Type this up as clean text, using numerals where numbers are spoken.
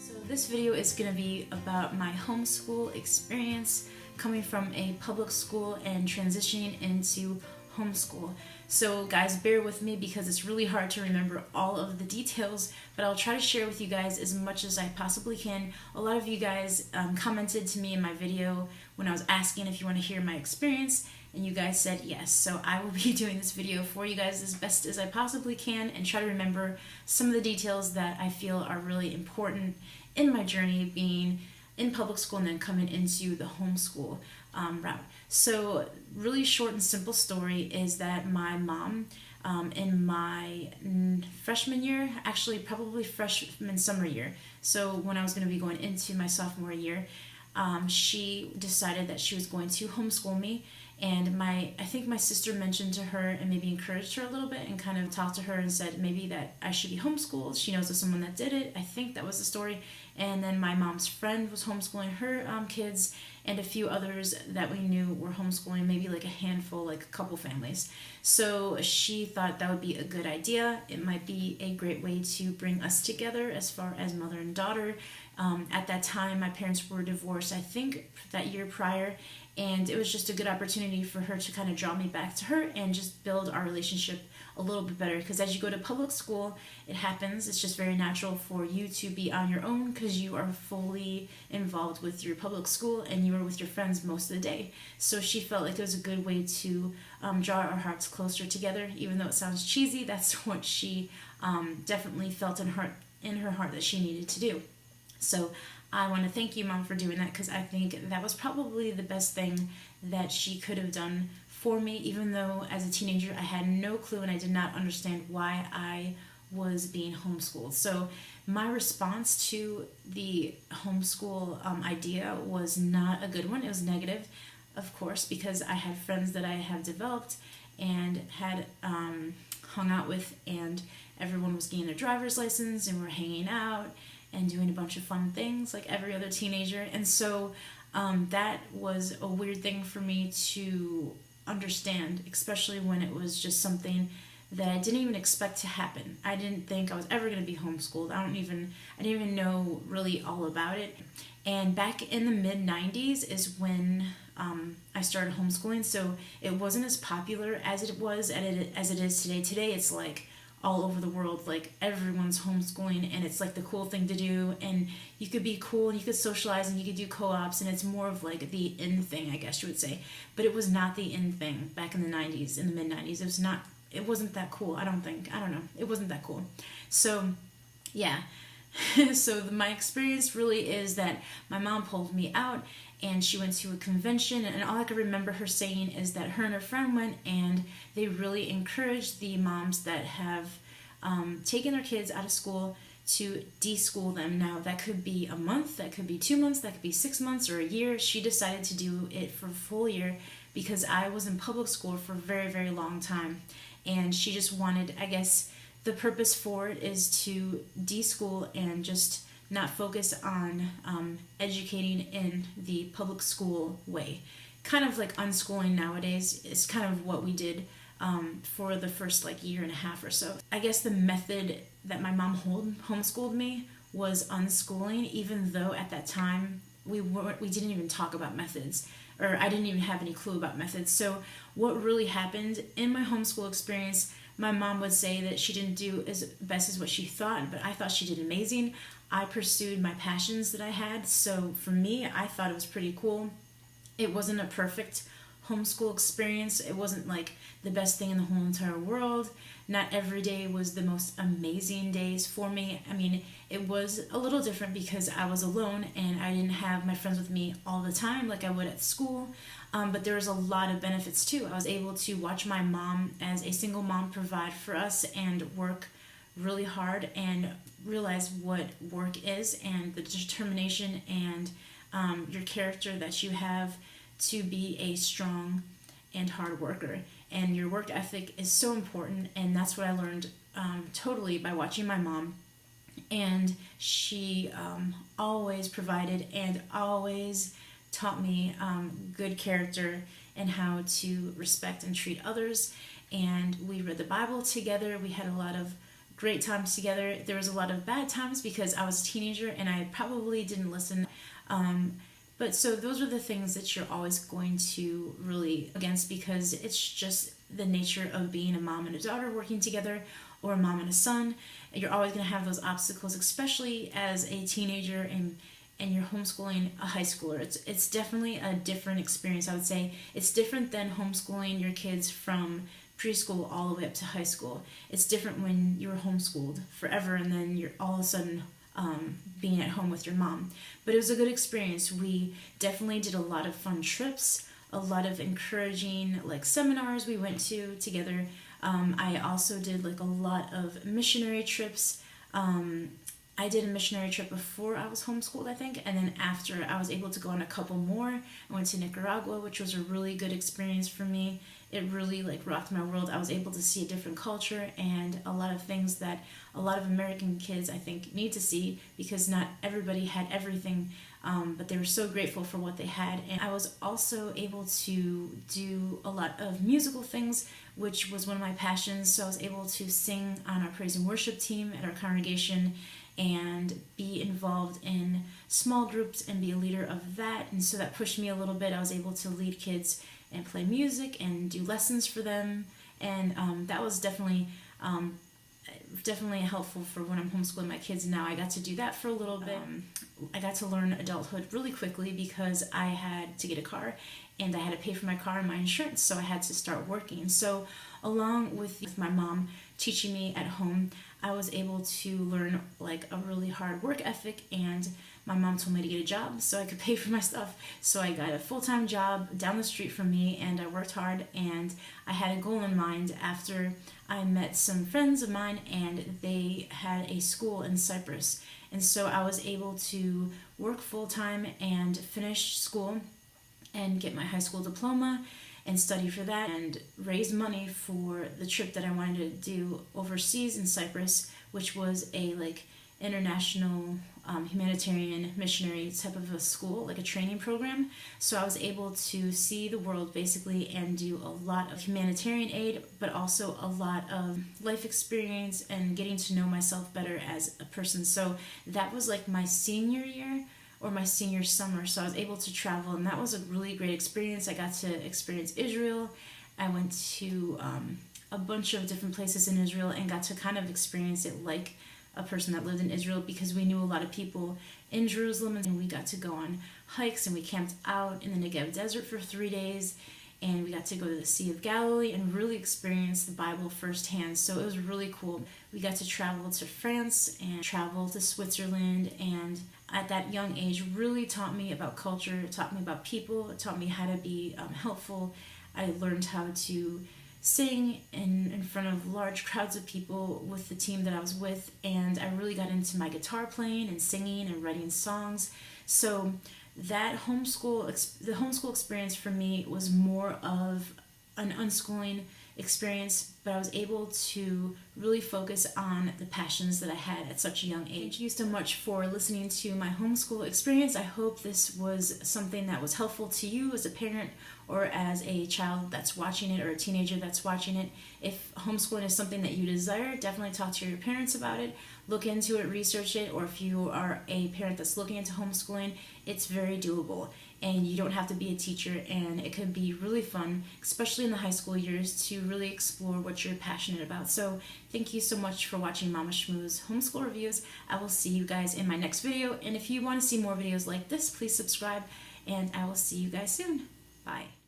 So this video is going to be about my homeschool experience coming from a public school and transitioning into homeschool. So guys, bear with me because it's really hard to remember all of the details, but I'll try to share with you guys as much as I possibly can. A lot of you guys commented to me in my video when I was asking if you want to hear my experience, and you guys said yes. So I will be doing this video for you guys as best as I possibly can and try to remember some of the details that I feel are really important in my journey being in public school and then coming into the homeschool route. So really short and simple story is that my mom in my freshman year, actually probably freshman summer year, so when I was going to be going into my sophomore year, she decided that she was going to homeschool me. And I think my sister mentioned to her and maybe encouraged her a little bit and kind of talked to her and said maybe that I should be homeschooled. She knows of someone that did it. I think that was the story. And then my mom's friend was homeschooling her kids, and a few others that we knew were homeschooling, maybe like a handful, like a couple families. So she thought that would be a good idea. It might be a great way to bring us together as far as mother and daughter. At that time, my parents were divorced, I think, that year prior, and it was just a good opportunity for her to kind of draw me back to her and just build our relationship a little bit better. Because as you go to public school, it happens. It's just very natural for you to be on your own because you are fully involved with your public school and you are with your friends most of the day. So she felt like it was a good way to draw our hearts closer together. Even though it sounds cheesy, that's what she definitely felt in her heart that she needed to do. So I want to thank you, Mom, for doing that, because I think that was probably the best thing that she could have done for me, even though as a teenager I had no clue and I did not understand why I was being homeschooled. So my response to the homeschool idea was not a good one. It was negative, of course, because I had friends that I have developed and had hung out with, and everyone was getting their driver's license and we're hanging out and doing a bunch of fun things like every other teenager. And so that was a weird thing for me to understand, especially when it was just something that I didn't even expect to happen. I didn't think I was ever going to be homeschooled. I didn't even know really all about it. And back in the mid-90s is when I started homeschooling, so it wasn't as popular as it is today. Today it's like all over the world, like everyone's homeschooling, and it's like the cool thing to do, and you could be cool and you could socialize and you could do co-ops, and it's more of like the in thing, I guess you would say. But it was not the in thing back in the 90s, in the mid-90s. It wasn't that cool. I don't know, it wasn't that cool. So yeah. So my experience really is that my mom pulled me out and she went to a convention, and all I could remember her saying is that her and her friend went and they really encouraged the moms that have taken their kids out of school to de-school them. Now that could be a month, that could be 2 months, that could be 6 months or a year. She decided to do it for a full year because I was in public school for a very, very long time, and she just wanted, I guess, the purpose for it is to de-school and just not focus on educating in the public school way. Kind of like unschooling nowadays is kind of what we did for the first like year and a half or so. I guess the method that my mom homeschooled me was unschooling, even though at that time we didn't even talk about methods, or I didn't even have any clue about methods. So what really happened in my homeschool experience, my mom would say that she didn't do as best as what she thought, but I thought she did amazing. I pursued my passions that I had, so for me, I thought it was pretty cool. It wasn't a perfect homeschool experience. It wasn't like the best thing in the whole entire world. Not every day was the most amazing days for me. I mean, it was a little different because I was alone and I didn't have my friends with me all the time like I would at school. But there was a lot of benefits too. I was able to watch my mom as a single mom provide for us and work really hard and realize what work is and the determination and your character that you have to be a strong and hard worker. And your work ethic is so important, and that's what I learned totally by watching my mom. And she always provided and always taught me good character and how to respect and treat others. And we read the Bible together. We had a lot of great times together. There was a lot of bad times because I was a teenager and I probably didn't listen. But so those are the things that you're always going to really against, because it's just the nature of being a mom and a daughter working together, or a mom and a son. You're always going to have those obstacles, especially as a teenager and you're homeschooling a high schooler. It's definitely a different experience. I would say it's different than homeschooling your kids from preschool all the way up to high school. It's different when you're homeschooled forever and then you're all of a sudden being at home with your mom. But it was a good experience. We definitely did a lot of fun trips, a lot of encouraging like seminars we went to together. I also did like a lot of missionary trips. I did a missionary trip before I was homeschooled, I think, and then after I was able to go on a couple more. I went to Nicaragua, which was a really good experience for me. It really like rocked my world. I was able to see a different culture and a lot of things that a lot of American kids I think need to see, because not everybody had everything, but they were so grateful for what they had. And I was also able to do a lot of musical things, which was one of my passions. So I was able to sing on our praise and worship team at our congregation and be involved in small groups and be a leader of that. And so that pushed me a little bit. I was able to lead kids and play music and do lessons for them. And that was definitely helpful for when I'm homeschooling my kids now. I got to do that for a little bit. I got to learn adulthood really quickly because I had to get a car and I had to pay for my car and my insurance, so I had to start working. So along with my mom teaching me at home, I was able to learn like a really hard work ethic, and my mom told me to get a job so I could pay for my stuff. So I got a full-time job down the street from me, and I worked hard, and I had a goal in mind after I met some friends of mine, and they had a school in Cyprus. And so I was able to work full-time and finish school and get my high school diploma and study for that and raise money for the trip that I wanted to do overseas in Cyprus, which was a like international humanitarian missionary type of a school, like a training program. So I was able to see the world basically and do a lot of humanitarian aid, but also a lot of life experience and getting to know myself better as a person. So that was like my senior year or my senior summer. So I was able to travel, and that was a really great experience. I got to experience Israel. I went to a bunch of different places in Israel and got to kind of experience it like a person that lived in Israel, because we knew a lot of people in Jerusalem, and we got to go on hikes and we camped out in the Negev desert for 3 days, and we got to go to the Sea of Galilee and really experience the Bible firsthand. So it was really cool. We got to travel to France and travel to Switzerland, and at that young age really taught me about culture, taught me about people, it taught me how to be helpful. I learned how to sing in front of large crowds of people with the team that I was with, and I really got into my guitar playing and singing and writing songs. So that the homeschool experience for me was more of an unschooling experience, but I was able to really focus on the passions that I had at such a young age. Thank you so much for listening to my homeschool experience. I hope this was something that was helpful to you as a parent or as a child that's watching it or a teenager that's watching it. If homeschooling is something that you desire, definitely talk to your parents about it. Look into it, research it, or if you are a parent that's looking into homeschooling, it's very doable. And you don't have to be a teacher, and it can be really fun, especially in the high school years, to really explore what you're passionate about. So thank you so much for watching Mama Shmoo's homeschool reviews. I will see you guys in my next video, and if you want to see more videos like this, please subscribe, and I will see you guys soon. Bye.